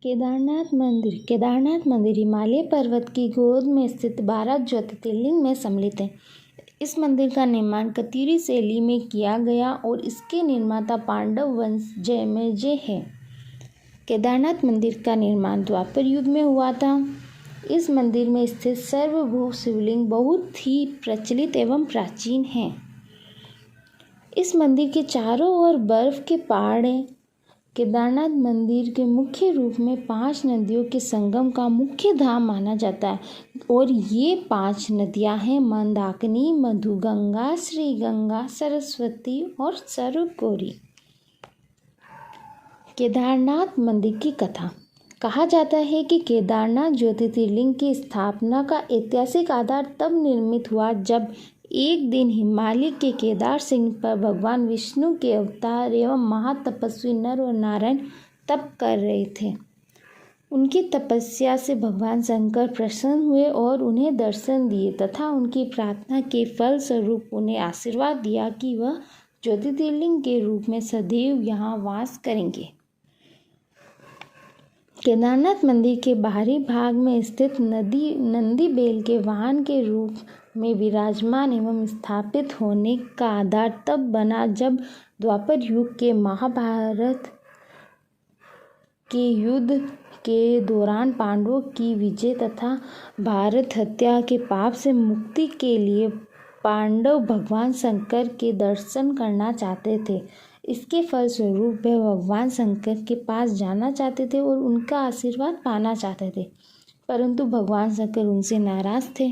केदारनाथ मंदिर हिमालय पर्वत की गोद में स्थित 12 ज्योतिर्लिंग में सम्मिलित है। इस मंदिर का निर्माण कतिरी शैली में किया गया और इसके निर्माता पांडव वंश जयमेजय है। केदारनाथ मंदिर का निर्माण द्वापर युग में हुआ था। इस मंदिर में स्थित सर्वभू शिवलिंग बहुत ही प्रचलित एवं प्राचीन है। इस मंदिर के चारों ओर बर्फ के पहाड़ हैं। केदारनाथ मंदिर के मुख्य रूप में 5 नदियों के संगम का मुख्य धाम माना जाता है और ये 5 नदियां हैं मंदाकिनी, मधुगंगा, श्रीगंगा, सरस्वती और सरगोरी। केदारनाथ मंदिर की कथा। कहा जाता है कि केदारनाथ ज्योतिर्लिंग की स्थापना का ऐतिहासिक आधार तब निर्मित हुआ जब एक दिन हिमालय के केदार सिंह पर भगवान विष्णु के अवतार एवं महातपस्वी नर और नारायण तप कर रहे थे। उनकी तपस्या से भगवान शंकर प्रसन्न हुए और उन्हें दर्शन दिए तथा उनकी प्रार्थना के फल स्वरूप उन्हें आशीर्वाद दिया कि वह ज्योतिर्लिंग के रूप में सदैव यहाँ वास करेंगे। केदारनाथ मंदिर के बाहरी भाग में स्थित नंदी बैल के वाहन के रूप में विराजमान एवं स्थापित होने का आधार तब बना जब द्वापर युग के महाभारत के युद्ध के दौरान पांडवों की विजय तथा भारत हत्या के पाप से मुक्ति के लिए पांडव भगवान शंकर के दर्शन करना चाहते थे। इसके फलस्वरूप वे भगवान शंकर के पास जाना चाहते थे और उनका आशीर्वाद पाना चाहते थे, परंतु भगवान शंकर उनसे नाराज थे।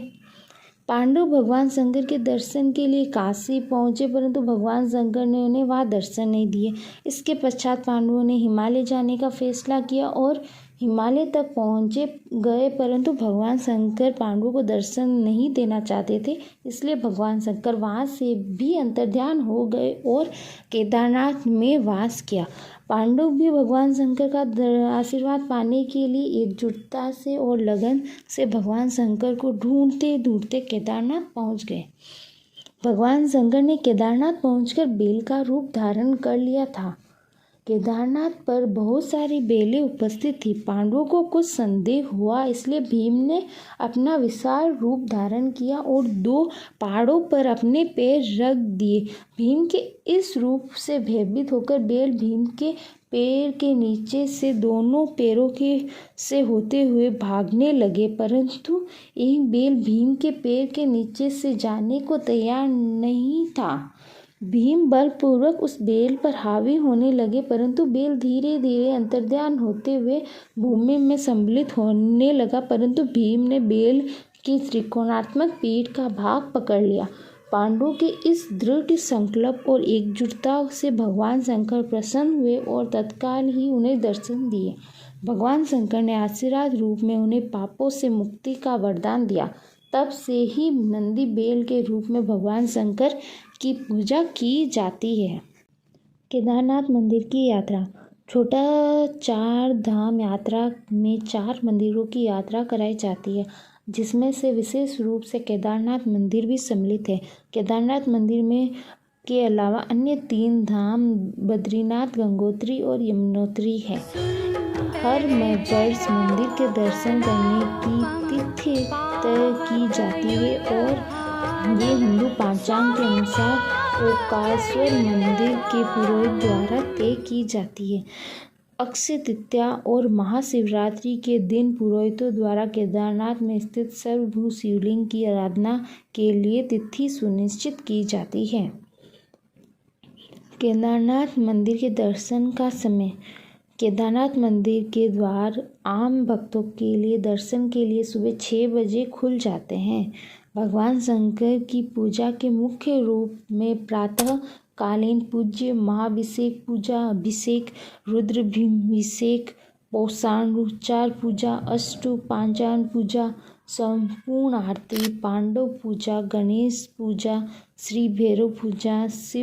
पांडव भगवान शंकर के दर्शन के लिए काशी पहुंचे, परंतु भगवान शंकर ने उन्हें वहां दर्शन नहीं दिए। इसके पश्चात पांडवों ने हिमालय जाने का फैसला किया और हिमालय तक पहुंचे गए, परंतु भगवान शंकर पांडवों को दर्शन नहीं देना चाहते थे। इसलिए भगवान शंकर वहां से भी अंतर्ध्यान हो गए और केदारनाथ में वास किया। पांडव भी भगवान शंकर का आशीर्वाद पाने के लिए एकजुटता से और लगन से भगवान शंकर को ढूंढते ढूंढते केदारनाथ पहुंच गए। भगवान शंकर ने केदारनाथ पहुंचकर बेल का रूप धारण कर लिया था। केदारनाथ पर बहुत सारी बेलें उपस्थित थी। पांडवों को कुछ संदेह हुआ, इसलिए भीम ने अपना विशाल रूप धारण किया और 2 पहाड़ों पर अपने पैर रख दिए। भीम के इस रूप से भयभीत होकर बेल भीम के पैर के नीचे से दोनों पैरों के से होते हुए भागने लगे, परंतु एक बेल भीम के पैर के नीचे से जाने को तैयार नहीं था। भीम बलपूर्वक उस बेल पर हावी होने लगे, परंतु बेल धीरे धीरे अंतर्ध्यान होते हुए भूमि में सम्मिलित होने लगा, परंतु भीम ने बेल की त्रिकोणात्मक पीठ का भाग पकड़ लिया। पांडवों के इस दृढ़ संकल्प और एकजुटता से भगवान शंकर प्रसन्न हुए और तत्काल ही उन्हें दर्शन दिए। भगवान शंकर ने आशीर्वाद रूप में उन्हें पापों से मुक्ति का वरदान दिया। तब से ही नंदी बैल के रूप में भगवान शंकर की पूजा की जाती है। केदारनाथ मंदिर की यात्रा। छोटा 4 धाम यात्रा में 4 मंदिरों की यात्रा कराई जाती है, जिसमें से विशेष रूप से केदारनाथ मंदिर भी सम्मिलित है। केदारनाथ मंदिर में के अलावा अन्य 3 धाम बद्रीनाथ, गंगोत्री और यमुनोत्री है। हर वर्ष मंदिर के दर्शन करने की तिथि तय की जाती है और ये हिंदू पंचांग के अनुसार ओंकारेश्वर मंदिर के पुरोहित द्वारा तय की जाती है। अक्षय तृतीया और महाशिवरात्रि के दिन पुरोहितों द्वारा केदारनाथ में स्थित सर्वभू शिवलिंग की आराधना के लिए तिथि सुनिश्चित की जाती है। केदारनाथ मंदिर के दर्शन का समय। केदारनाथ मंदिर के द्वार आम भक्तों के लिए दर्शन के लिए सुबह 6 बजे खुल जाते हैं। भगवान शंकर की पूजा के मुख्य रूप में प्रातः कालीन पूज्य, महाभिषेक पूजा, अभिषेक, रुद्राभिषेक, पौषाणोच्चार पूजा, अष्टोपाचान पूजा, संपूर्ण आरती, पांडव पूजा, गणेश पूजा, श्री भैरव पूजा, शिव